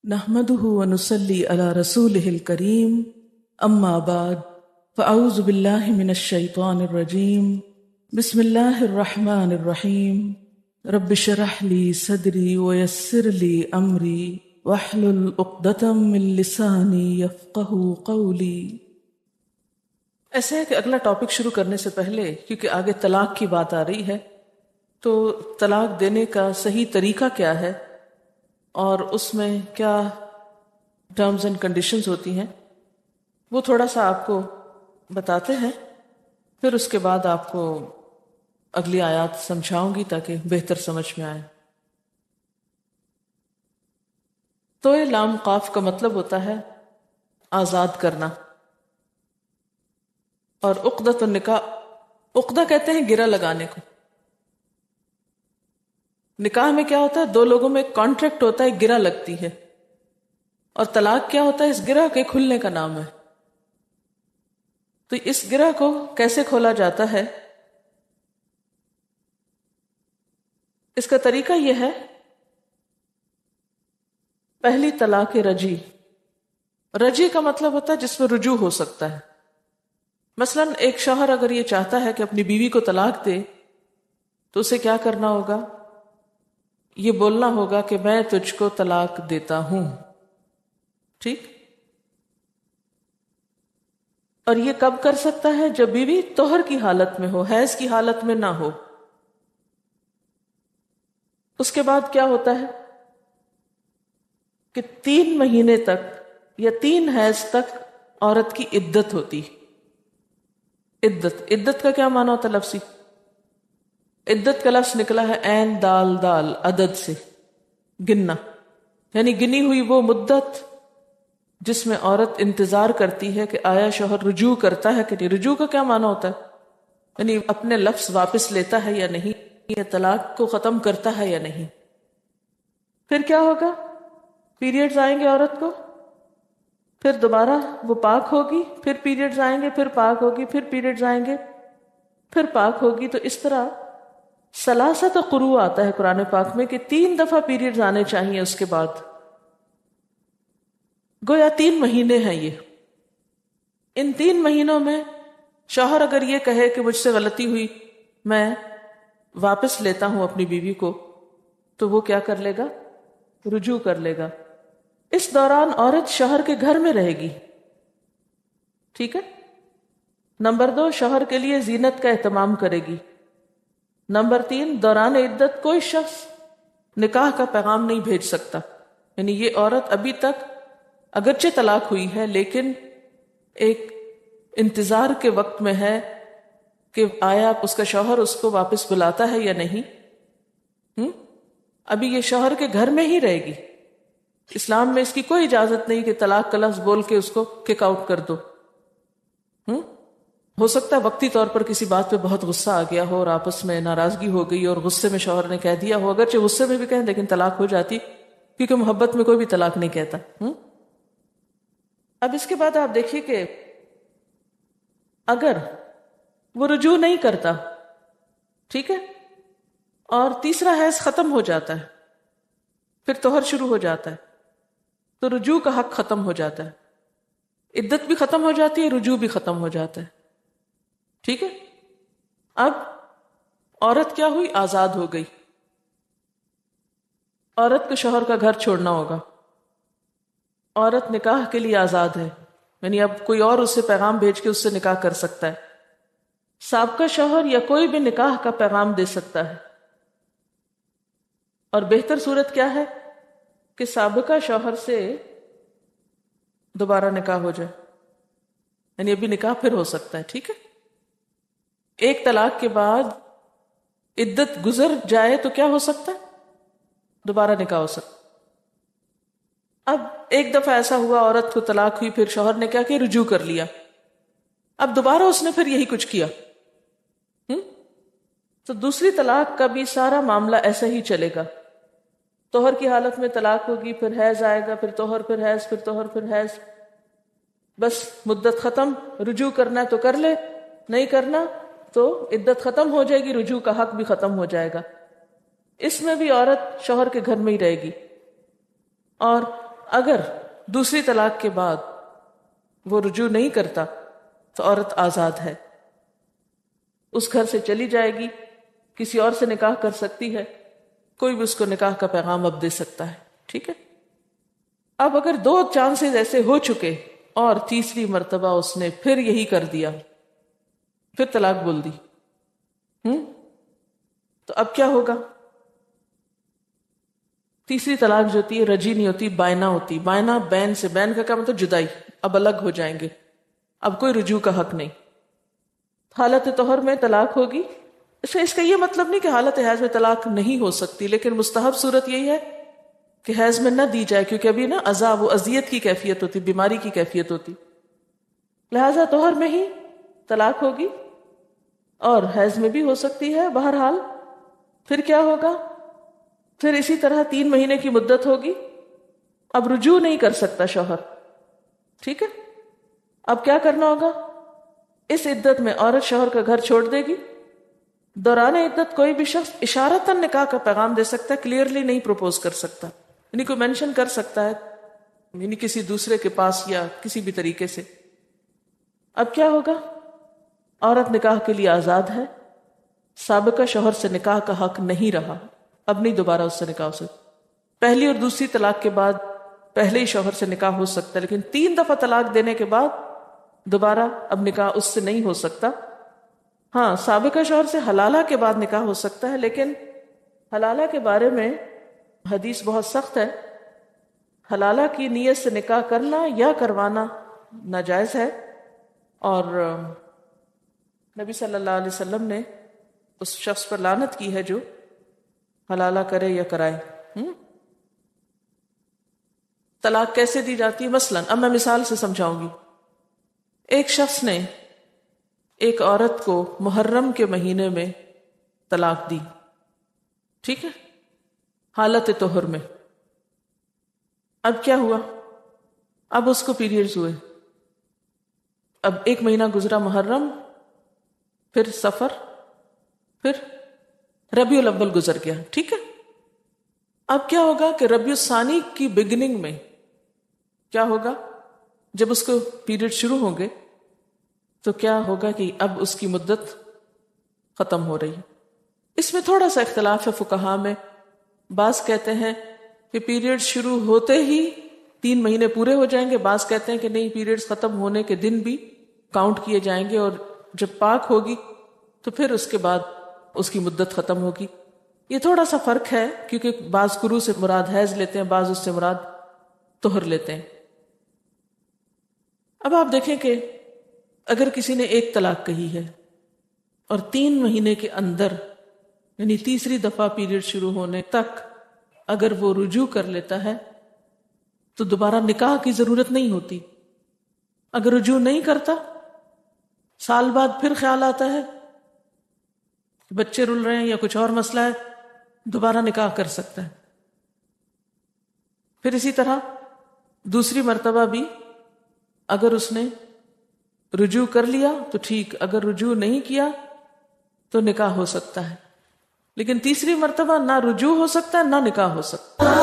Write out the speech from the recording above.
نحمده ونصلي على رسوله الكريم اما بعد فاعوذ بالله من الشيطان الرجيم بسم الله الرحمن الرحيم رب اشرح لي صدري ويسر لي امري واحلل عقدة من لساني يفقهوا قولي۔ ایسا ہے کہ اگلا ٹاپک شروع کرنے سے پہلے کیونکہ آگے طلاق کی بات آ رہی ہے تو طلاق دینے کا صحیح طریقہ کیا ہے اور اس میں کیا ٹرمز اینڈ کنڈیشنز ہوتی ہیں وہ تھوڑا سا آپ کو بتاتے ہیں، پھر اس کے بعد آپ کو اگلی آیات سمجھاؤں گی تاکہ بہتر سمجھ میں آئے۔ تو لام قاف کا مطلب ہوتا ہے آزاد کرنا، اور عقدۃ النکاح، عقدہ کہتے ہیں گرہ لگانے کو۔ نکاح میں کیا ہوتا ہے؟ دو لوگوں میں ایک کانٹریکٹ ہوتا ہے، ایک گرہ لگتی ہے، اور طلاق کیا ہوتا ہے؟ اس گرہ کے کھلنے کا نام ہے۔ تو اس گرہ کو کیسے کھولا جاتا ہے؟ اس کا طریقہ یہ ہے، پہلی طلاق رجی۔ رجی کا مطلب ہوتا ہے جس میں رجوع ہو سکتا ہے۔ مثلا ایک شوہر اگر یہ چاہتا ہے کہ اپنی بیوی کو طلاق دے تو اسے کیا کرنا ہوگا؟ یہ بولنا ہوگا کہ میں تجھ کو طلاق دیتا ہوں، ٹھیک؟ اور یہ کب کر سکتا ہے؟ جب بیوی طہر کی حالت میں ہو، حیض کی حالت میں نہ ہو۔ اس کے بعد کیا ہوتا ہے کہ 3 مہینے تک یا 3 حیض تک عورت کی عدت ہوتی۔ عدت کا کیا معنی ہوتا ہے لفظی؟ عدت کا لفظ نکلا ہے عین دال دال، عدد سے گننا، یعنی گنی ہوئی وہ مدت جس میں عورت انتظار کرتی ہے کہ آیا شوہر رجوع کرتا ہے کہ نہیں۔ رجوع کا کیا معنی ہوتا ہے؟ یعنی اپنے لفظ واپس لیتا ہے یا نہیں، یا طلاق کو ختم کرتا ہے یا نہیں۔ پھر کیا ہوگا؟ پیریڈز آئیں گے عورت کو، پھر دوبارہ وہ پاک ہوگی، پھر پیریڈز آئیں گے، پھر پاک ہوگی، پھر پیریڈز آئیں گے، پھر پاک ہوگی۔ تو اس طرح ثلاثت قروء آتا ہے قرآن پاک میں کہ 3 دفعہ پیریڈز آنے چاہیے اس کے بعد۔ گویا 3 مہینے ہیں یہ۔ ان 3 مہینوں میں شوہر اگر یہ کہے کہ مجھ سے غلطی ہوئی، میں واپس لیتا ہوں اپنی بیوی کو، تو وہ کیا کر لے گا؟ رجوع کر لے گا۔ اس دوران عورت شوہر کے گھر میں رہے گی، ٹھیک ہے؟ نمبر 2، شوہر کے لیے زینت کا اہتمام کرے گی۔ نمبر 3، دوران عدت کوئی شخص نکاح کا پیغام نہیں بھیج سکتا، یعنی یہ عورت ابھی تک اگرچہ طلاق ہوئی ہے لیکن ایک انتظار کے وقت میں ہے کہ آیا اس کا شوہر اس کو واپس بلاتا ہے یا نہیں۔ ابھی یہ شوہر کے گھر میں ہی رہے گی۔ اسلام میں اس کی کوئی اجازت نہیں کہ طلاق کا لفظ بول کے اس کو کک آؤٹ کر دو۔ ہو سکتا ہے وقتی طور پر کسی بات پہ بہت غصہ آ گیا ہو اور آپس میں ناراضگی ہو گئی اور غصے میں شوہر نے کہہ دیا ہو، اگرچہ غصے میں بھی کہیں لیکن طلاق ہو جاتی، کیونکہ محبت میں کوئی بھی طلاق نہیں کہتا۔ اب اس کے بعد آپ دیکھیے کہ اگر وہ رجوع نہیں کرتا، ٹھیک ہے، اور تیسرا حیض ختم ہو جاتا ہے، پھر طہر شروع ہو جاتا ہے، تو رجوع کا حق ختم ہو جاتا ہے، عدت بھی ختم ہو جاتی ہے، رجوع بھی ختم ہو جاتا ہے، ٹھیک ہے؟ اب عورت کیا ہوئی؟ آزاد ہو گئی۔ عورت کو شوہر کا گھر چھوڑنا ہوگا، عورت نکاح کے لیے آزاد ہے، یعنی اب کوئی اور اسے پیغام بھیج کے اس سے نکاح کر سکتا ہے۔ سابقہ شوہر یا کوئی بھی نکاح کا پیغام دے سکتا ہے، اور بہتر صورت کیا ہے کہ سابقہ شوہر سے دوبارہ نکاح ہو جائے، یعنی ابھی نکاح پھر ہو سکتا ہے، ٹھیک ہے؟ ایک طلاق کے بعد عدت گزر جائے تو کیا ہو سکتا ہے؟ دوبارہ نکاح ہو سکتا۔ اب ایک دفعہ ایسا ہوا عورت کو طلاق ہوئی، پھر شوہر نے کیا کہ رجوع کر لیا، اب دوبارہ اس نے پھر یہی کچھ کیا، تو دوسری طلاق کا بھی سارا معاملہ ایسا ہی چلے گا۔ طہر کی حالت میں طلاق ہوگی، پھر حیض آئے گا، پھر طہر، پھر حیض، پھر طہر، پھر حیض، بس مدت ختم۔ رجوع کرنا ہے تو کر لے، نہیں کرنا تو عدت ختم ہو جائے گی، رجوع کا حق بھی ختم ہو جائے گا۔ اس میں بھی عورت شوہر کے گھر میں ہی رہے گی، اور اگر دوسری طلاق کے بعد وہ رجوع نہیں کرتا تو عورت آزاد ہے، اس گھر سے چلی جائے گی، کسی اور سے نکاح کر سکتی ہے، کوئی بھی اس کو نکاح کا پیغام اب دے سکتا ہے. ٹھیک ہے. اب اگر 2 چانسز ایسے ہو چکے اور تیسری مرتبہ اس نے پھر یہی کر دیا، پھر طلاق بول دی، تو اب کیا ہوگا؟ تیسری طلاق جو ہوتی ہے رجی نہیں ہوتی، بائنا ہوتی. بائنا بین سے، بین کا کیا مطلب؟ جدائی. اب الگ ہو جائیں گے، اب کوئی رجوع کا حق نہیں. حالت طہر میں طلاق ہوگی. اس کا یہ مطلب نہیں کہ حالت حیض میں طلاق نہیں ہو سکتی، لیکن مستحب صورت یہی ہے کہ حیض میں نہ دی جائے، کیونکہ ابھی نا عذاب و اذیت کی کیفیت ہوتی، بیماری کی کیفیت ہوتی. لہذا طہر میں ہی طلاق ہوگی اور حیض میں بھی ہو سکتی ہے. بہرحال پھر کیا ہوگا؟ پھر اسی طرح 3 مہینے کی مدت ہوگی. اب رجوع نہیں کر سکتا شوہر. ٹھیک ہے. اب کیا کرنا ہوگا؟ اس عدت میں عورت شوہر کا گھر چھوڑ دے گی. دوران عدت کوئی بھی شخص اشارتاً نکاح کا پیغام دے سکتا ہے، کلیئرلی نہیں پروپوز کر سکتا، یعنی کوئی مینشن کر سکتا ہے، یعنی کسی دوسرے کے پاس یا کسی بھی طریقے سے. اب کیا ہوگا؟ عورت نکاح کے لیے آزاد ہے. سابقہ شوہر سے نکاح کا حق نہیں رہا، اب نہیں دوبارہ اس سے نکاح ہو سکتا. پہلی اور دوسری طلاق کے بعد پہلے ہی شوہر سے نکاح ہو سکتا ہے، لیکن 3 دفعہ طلاق دینے کے بعد دوبارہ اب نکاح اس سے نہیں ہو سکتا. ہاں، سابقہ شوہر سے حلالہ کے بعد نکاح ہو سکتا ہے، لیکن حلالہ کے بارے میں حدیث بہت سخت ہے. حلالہ کی نیت سے نکاح کرنا یا کروانا ناجائز ہے، اور نبی صلی اللہ علیہ وسلم نے اس شخص پر لعنت کی ہے جو حلالہ کرے یا کرائے. طلاق کیسے دی جاتی ہے؟ مثلا اب میں مثال سے سمجھاؤں گی. ایک شخص نے ایک عورت کو محرم کے مہینے میں طلاق دی. ٹھیک ہے، حالت طہر میں. اب کیا ہوا؟ اب اس کو پیریڈز ہوئے. اب 1 مہینہ گزرا محرم، پھر سفر، پھر ربیع الاول گزر گیا. ٹھیک ہے. اب کیا ہوگا کہ ربیع الثانی کی بگننگ میں کیا ہوگا؟ جب اس کو پیریڈ شروع ہوں گے تو کیا ہوگا کہ اب اس کی مدت ختم ہو رہی ہے. اس میں تھوڑا سا اختلاف ہے فقہاء میں. بعض کہتے ہیں کہ پیریڈ شروع ہوتے ہی 3 مہینے پورے ہو جائیں گے، بعض کہتے ہیں کہ نہیں، پیریڈز ختم ہونے کے دن بھی کاؤنٹ کیے جائیں گے، اور جب پاک ہوگی تو پھر اس کے بعد اس کی مدت ختم ہوگی. یہ تھوڑا سا فرق ہے، کیونکہ بعض قروء سے مراد حیض لیتے ہیں، بعض اس سے مراد طہر لیتے ہیں. اب آپ دیکھیں کہ اگر کسی نے 1 طلاق کہی ہے اور 3 مہینے کے اندر، یعنی تیسری دفعہ پیریڈ شروع ہونے تک اگر وہ رجوع کر لیتا ہے تو دوبارہ نکاح کی ضرورت نہیں ہوتی. اگر رجوع نہیں کرتا، سال بعد پھر خیال آتا ہے بچے رل رہے ہیں یا کچھ اور مسئلہ ہے، دوبارہ نکاح کر سکتا ہے. پھر اسی طرح دوسری مرتبہ بھی اگر اس نے رجوع کر لیا تو ٹھیک، اگر رجوع نہیں کیا تو نکاح ہو سکتا ہے. لیکن تیسری مرتبہ نہ رجوع ہو سکتا ہے نہ نکاح ہو سکتا ہے.